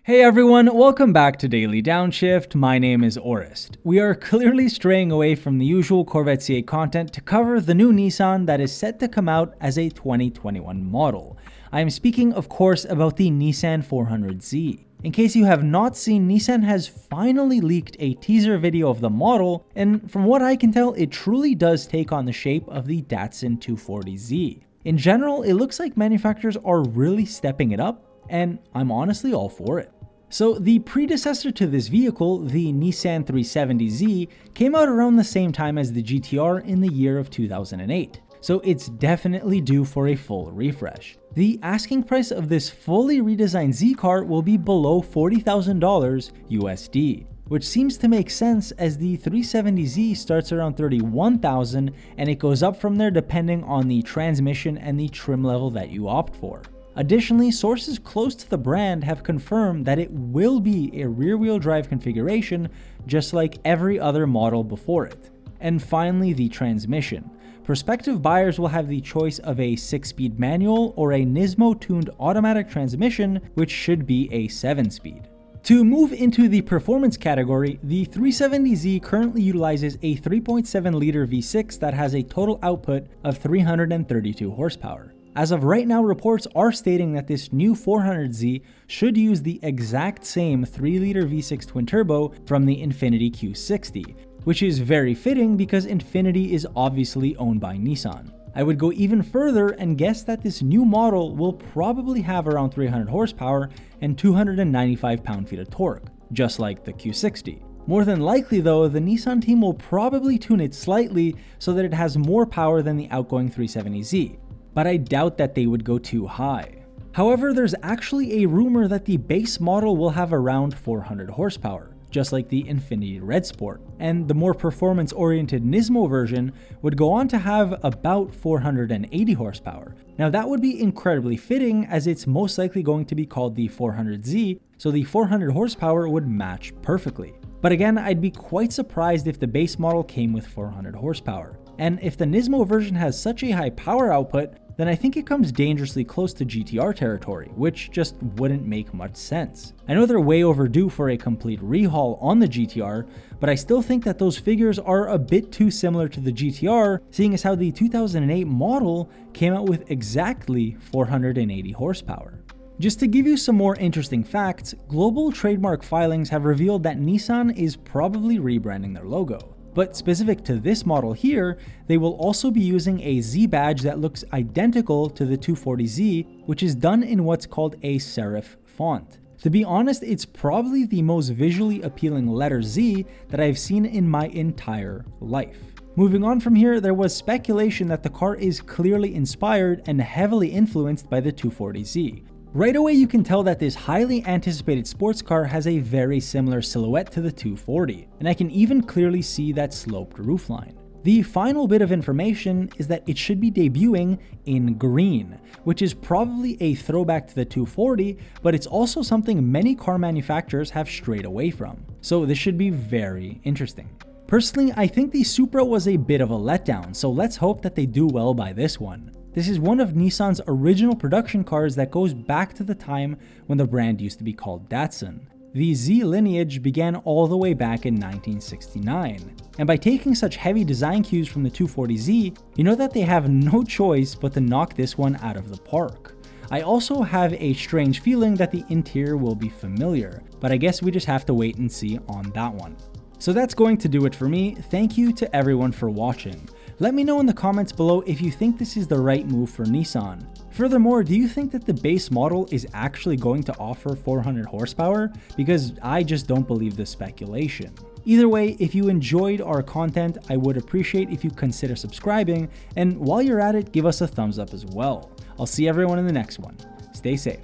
Hey everyone, welcome back to Daily Downshift. My name is Orest. We are clearly straying away from the usual Corvette C8 content to cover the new Nissan that is set to come out as a 2021 model. I am speaking, of course, about the Nissan 400Z. In case you have not seen, Nissan has finally leaked a teaser video of the model, and from what I can tell, it truly does take on the shape of the Datsun 240Z. In general, it looks like manufacturers are really stepping it up, and I'm honestly all for it. So the predecessor to this vehicle, the Nissan 370Z, came out around the same time as the GTR in the year of 2008. So it's definitely due for a full refresh. The asking price of this fully redesigned Z car will be below $40,000 USD, which seems to make sense as the 370Z starts around $31,000 and it goes up from there depending on the transmission and the trim level that you opt for. Additionally, sources close to the brand have confirmed that it will be a rear-wheel drive configuration just like every other model before it. And finally, the transmission. Prospective buyers will have the choice of a 6-speed manual or a Nismo-tuned automatic transmission, which should be a 7-speed. To move into the performance category, the 370Z currently utilizes a 3.7-liter V6 that has a total output of 332 horsepower. As of right now, reports are stating that this new 400Z should use the exact same 3-liter V6 twin-turbo from the Infiniti Q60, which is very fitting because Infiniti is obviously owned by Nissan. I would go even further and guess that this new model will probably have around 300 horsepower and 295 pound-feet of torque, just like the Q60. More than likely though, the Nissan team will probably tune it slightly so that it has more power than the outgoing 370Z. But I doubt that they would go too high. However, there's actually a rumor that the base model will have around 400 horsepower, just like the Infiniti Red Sport, and the more performance-oriented Nismo version would go on to have about 480 horsepower. Now that would be incredibly fitting as it's most likely going to be called the 400Z, so the 400 horsepower would match perfectly. But again, I'd be quite surprised if the base model came with 400 horsepower. And if the Nismo version has such a high power output, then I think it comes dangerously close to GTR territory, which just wouldn't make much sense. I know they're way overdue for a complete rehaul on the GTR, but I still think that those figures are a bit too similar to the GTR, seeing as how the 2008 model came out with exactly 480 horsepower. Just to give you some more interesting facts, global trademark filings have revealed that Nissan is probably rebranding their logo. But specific to this model here, they will also be using a Z badge that looks identical to the 240Z, which is done in what's called a serif font. To be honest, it's probably the most visually appealing letter Z that I've seen in my entire life. Moving on from here, there was speculation that the car is clearly inspired and heavily influenced by the 240Z. Right away you can tell that this highly anticipated sports car has a very similar silhouette to the 240, and I can even clearly see that sloped roofline. The final bit of information is that it should be debuting in green, which is probably a throwback to the 240, but it's also something many car manufacturers have strayed away from. So this should be very interesting. Personally, I think the Supra was a bit of a letdown, so let's hope that they do well by this one. This is one of Nissan's original production cars that goes back to the time when the brand used to be called Datsun. The Z lineage began all the way back in 1969, and by taking such heavy design cues from the 240Z, you know that they have no choice but to knock this one out of the park. I also have a strange feeling that the interior will be familiar, but I guess we just have to wait and see on that one. So that's going to do it for me. Thank you to everyone for watching. Let me know in the comments below if you think this is the right move for Nissan. Furthermore, do you think that the base model is actually going to offer 400 horsepower? Because I just don't believe this speculation. Either way, if you enjoyed our content, I would appreciate if you consider subscribing, and while you're at it, give us a thumbs up as well. I'll see everyone in the next one. Stay safe.